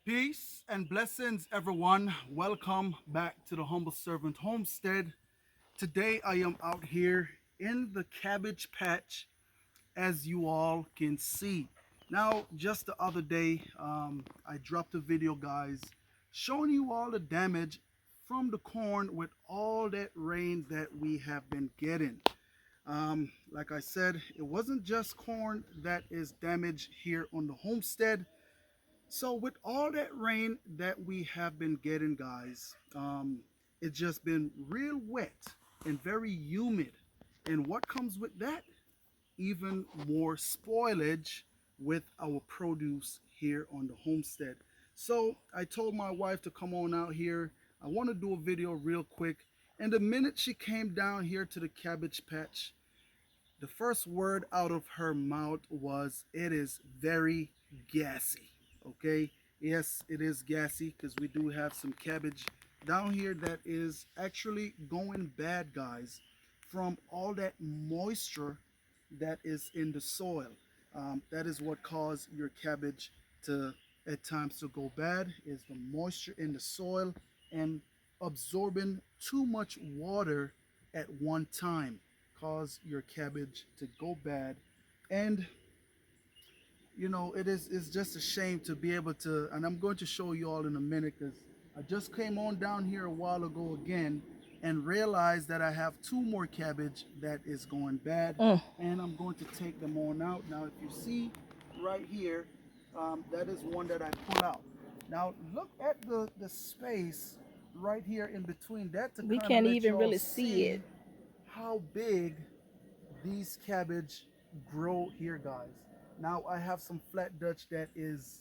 Peace and blessings, everyone. Welcome back to the Humble Servant Homestead. Today I am out here in the cabbage patch, as you all can see. Now, just the other day, I dropped a video, guys, showing you all the damage from the corn with all that rain that we have been getting. Like I said, it wasn't just corn that is damaged here on the homestead. So with all that rain that we have been getting, guys, it's just been real wet and very humid. And what comes with that? Even more spoilage with our produce here on the homestead. So I told my wife to come on out here. I want to do a video real quick. And the minute she came down here to the cabbage patch, the first word out of her mouth was, "It is very gassy." Okay, yes, it is gassy because we do have some cabbage down here that is actually going bad, guys, from all that moisture that is in the soil. That is what caused your cabbage to at times to go bad, is the moisture in the soil and absorbing too much water at one time cause your cabbage to go bad. And you know, it's just a shame to be able to, and I'm going to show you all in a minute because I just came on down here a while ago again and realized that I have two more cabbage that is going bad, and I'm going to take them on out. Now if you see right here, that is one that I pull out. Now look at the space right here in between that to We kind of can't let even y'all really see it. how big these cabbage grow here, guys. Now I have some flat Dutch that is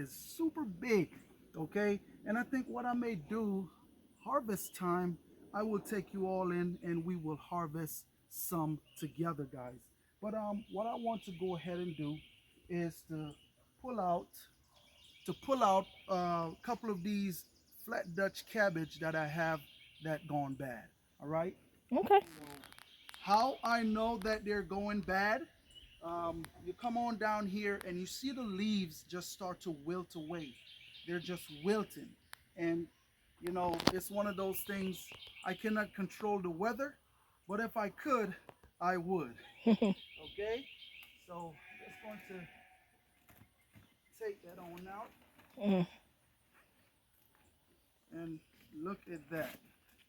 super big, okay? And I think what I may do, harvest time, I will take you all in and we will harvest some together, guys. But what I want to go ahead and do is to pull out a couple of these flat Dutch cabbage that I have that gone bad. All right. Okay. How I know that they're going bad? You come on down here and you see the leaves just start to wilt away. They're just wilting, and you know it's one of those things. I cannot control the weather, but if I could, I would. Okay. So just going to take that on out. And look at that,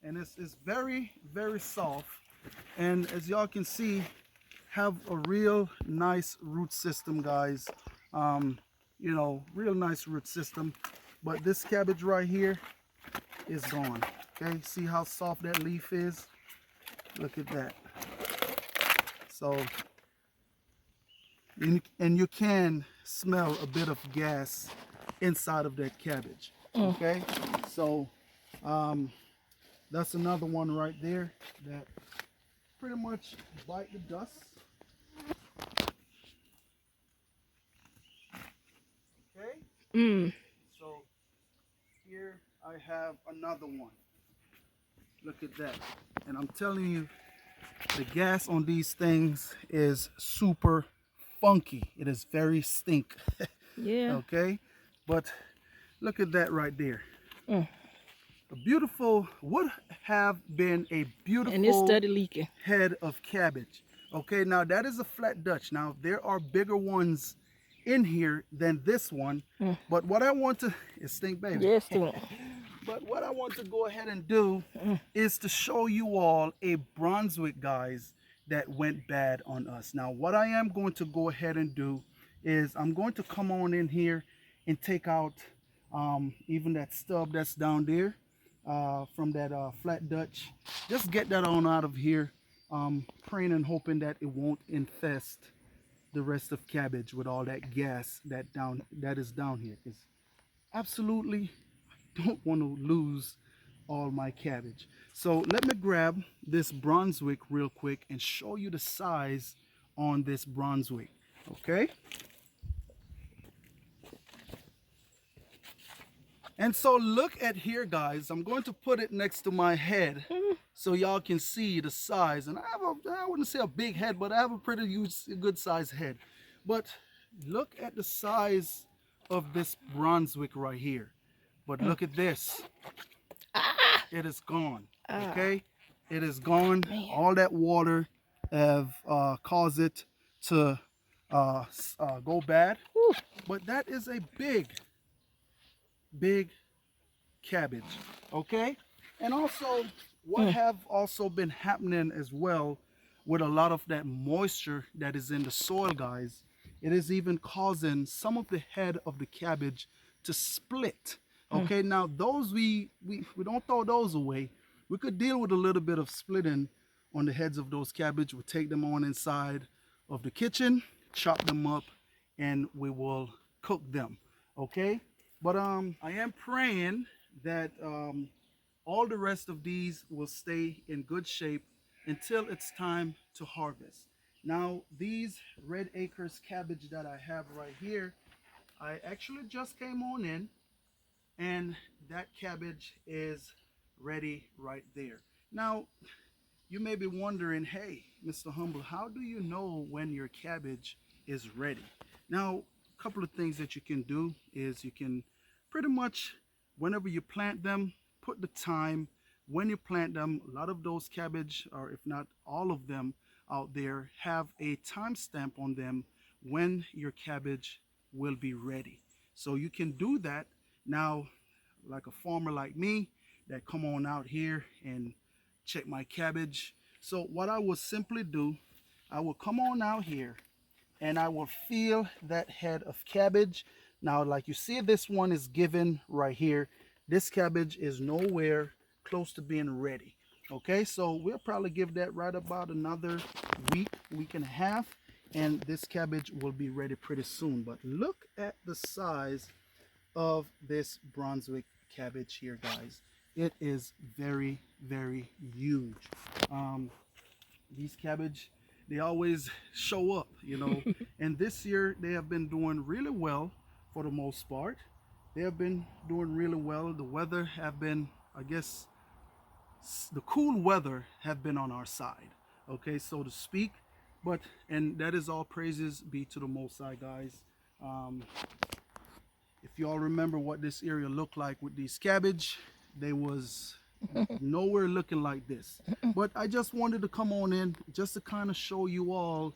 and it's very, very soft, and as y'all can see, have a real nice root system, guys. You know, real nice root system. But this cabbage right here is gone. Okay, see how soft that leaf is? Look at that. So and you can smell a bit of gas inside of that cabbage. Okay, so that's another one right there that pretty much bite the dust. Okay, so here I have another one. Look at that. And I'm telling you, the gas on these things is super funky. It is very stink. Yeah. Okay, but look at that right there. A beautiful, would have been a And it's beautiful steady leaking. head of cabbage. Okay, now that is a flat Dutch. Now there are bigger ones in here than this one, but what I want to, it stink, baby. Yes, too. But what I want to go ahead and do is to show you all a Brunswick, guys, that went bad on us. Now what I am going to go ahead and do is I'm going to come on in here and take out even that stub that's down there from that flat Dutch. Just get that on out of here, praying and hoping that it won't infest the rest of cabbage with all that gas that is down here. Because absolutely don't want to lose all my cabbage. So let me grab this Brunswick real quick and show you the size on this Brunswick. Okay. And so look at here, guys. I'm going to put it next to my head so y'all can see the size. And I wouldn't say a big head, but I have a pretty good size head. But look at the size of this Brunswick right here. But Mm. look at this. Ah, It is gone. ah, Okay? It is gone. man. All that water have caused it to go bad. Whew. But that is a big, big cabbage. Okay? And also, what Mm. have also been happening as well with a lot of that moisture that is in the soil, guys, it is even causing some of the head of the cabbage to split. Mm. Okay, now those we don't throw those away. We could deal with a little bit of splitting on the heads of those cabbage. We'll take them on inside of the kitchen, chop them up, and we will cook them. Okay, but I am praying that all the rest of these will stay in good shape until it's time to harvest. Now, these red acres cabbage that I have right here, I actually just came on in, and that cabbage is ready right there. Now, you may be wondering, hey, Mr. Humble, how do you know when your cabbage is ready? Now, a couple of things that you can do is you can pretty much, whenever you plant them, put the time when you plant them. A lot of those cabbage, or if not all of them out there, have a timestamp on them when your cabbage will be ready. So you can do that. Now, like a farmer like me that come on out here and check my cabbage. So what I will simply do, I will come on out here and I will feel that head of cabbage. Now, like you see, this one is given right here. This cabbage is nowhere close to being ready. Okay, so we'll probably give that right about another week, week and a half, and this cabbage will be ready pretty soon. But look at the size of this Brunswick cabbage here, guys. It is very, very huge. Um, these cabbage, they always show up, you know. And this year they have been doing really well for the most part. They have been doing really well. The weather have been, I guess, the cool weather have been on our side, okay, so to speak. But and that is all praises be to the Most High, guys. Um, if you all remember what this area looked like with these cabbage, they was nowhere looking like this. But I just wanted to come on in just to kind of show you all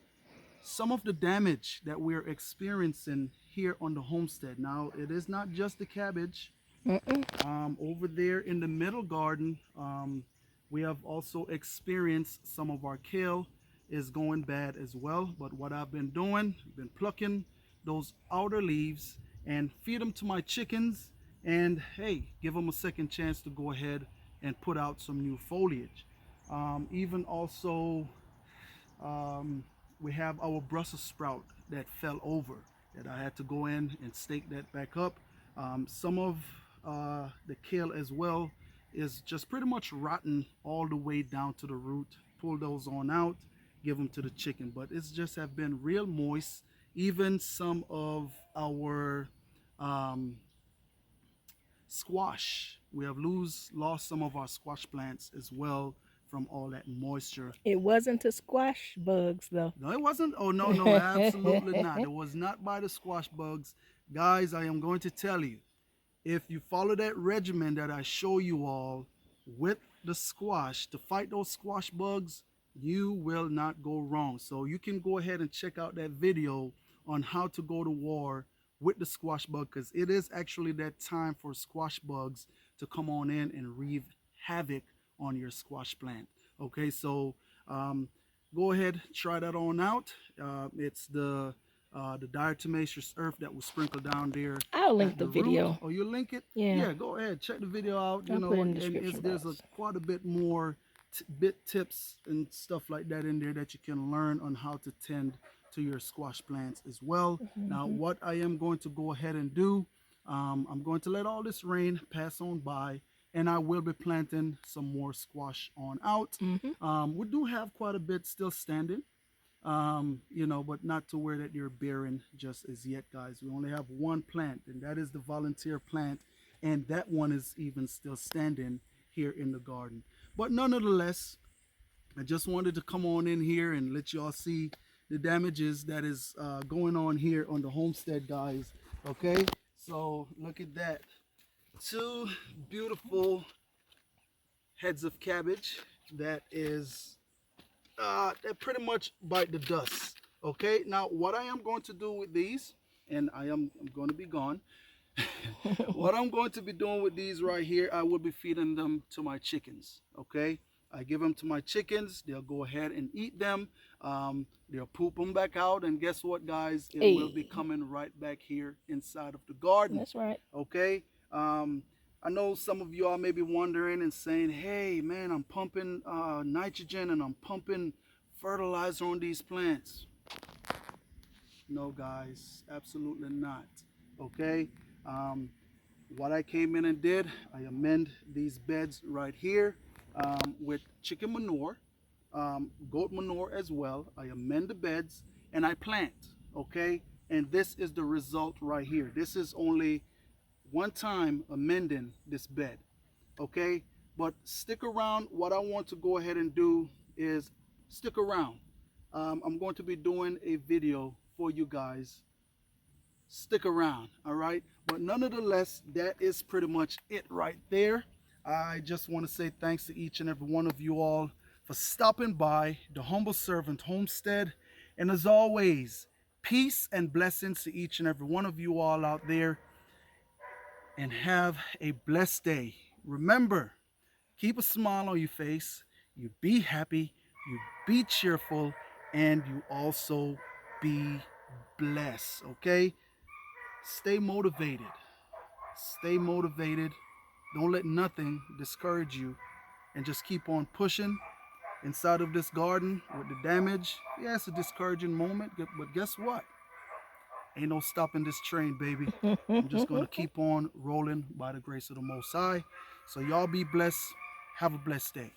some of the damage that we're experiencing here on the homestead. Now, it is not just the cabbage. Mm-mm. Over there in the middle garden, we have also experienced some of our kale is going bad as well. But what I've been doing, I've been plucking those outer leaves and feed them to my chickens, and hey, give them a second chance to go ahead and put out some new foliage. Even also, um, we have our Brussels sprout that fell over that I had to go in and stake that back up. Some of the kale as well is just pretty much rotten all the way down to the root. Pull those on out, give them to the chicken. But it's just have been real moist. Even some of our um, squash, we have lost some of our squash plants as well from all that moisture. It wasn't the squash bugs, though. No, it wasn't. Oh, no, no, absolutely not. It was not by the squash bugs. Guys, I am going to tell you, if you follow that regimen that I show you all with the squash to fight those squash bugs, you will not go wrong. So you can go ahead and check out that video on how to go to war with the squash bug, because it is actually that time for squash bugs to come on in and wreak havoc on your squash plant. Okay, so um, go ahead, try that on out. It's the diatomaceous earth that was sprinkled down there I'll link at the the root. video. Oh, you link it? Yeah, Yeah, go ahead, check the video out. You I'll know, put it in the and description there's box. quite a bit more bit tips and stuff like that in there that you can learn on how to tend to your squash plants as well. Now, Mm-hmm. what I am going to go ahead and do, I'm going to let all this rain pass on by, and I will be planting some more squash on out. Mm-hmm. We do have quite a bit still standing, you know, but not to where that you're bearing just as yet, guys. We only have one plant, and that is the volunteer plant, and that one is even still standing here in the garden. But nonetheless, I just wanted to come on in here and let y'all see the damages that is going on here on the homestead, guys. Okay, so look at that. Two beautiful heads of cabbage that is that pretty much bite the dust. Okay, now what I am going to do with these, and I'm going to be gone. What I'm going to be doing with these right here, I will be feeding them to my chickens. Okay, I give them to my chickens. They'll go ahead and eat them. They'll poop them back out, and guess what, guys? It will be Hey, coming right back here inside of the garden. that's right. Okay. I know some of y'all may be wondering and saying, "Hey, man, I'm pumping nitrogen and I'm pumping fertilizer on these plants." No, guys, absolutely not. Okay. Um, what I came in and did, I amend these beds right here with chicken manure, goat manure as well. I amend the beds and I plant. Okay. And this is the result right here. This is only one time amending this bed. Okay. But stick around. What I want to go ahead and do is stick around. I'm going to be doing a video for you guys. Stick around, all right? But nonetheless, that is pretty much it right there. I just want to say thanks to each and every one of you all for stopping by the Humble Servant Homestead. And as always, peace and blessings to each and every one of you all out there. And have a blessed day. Remember, keep a smile on your face. You be happy, you be cheerful, and you also be blessed, okay? Stay motivated. Stay motivated. Don't let nothing discourage you. And just keep on pushing inside of this garden with the damage. Yeah, it's a discouraging moment, but guess what? Ain't no stopping this train, baby. I'm just going to keep on rolling by the grace of the Most High. So, y'all be blessed. Have a blessed day.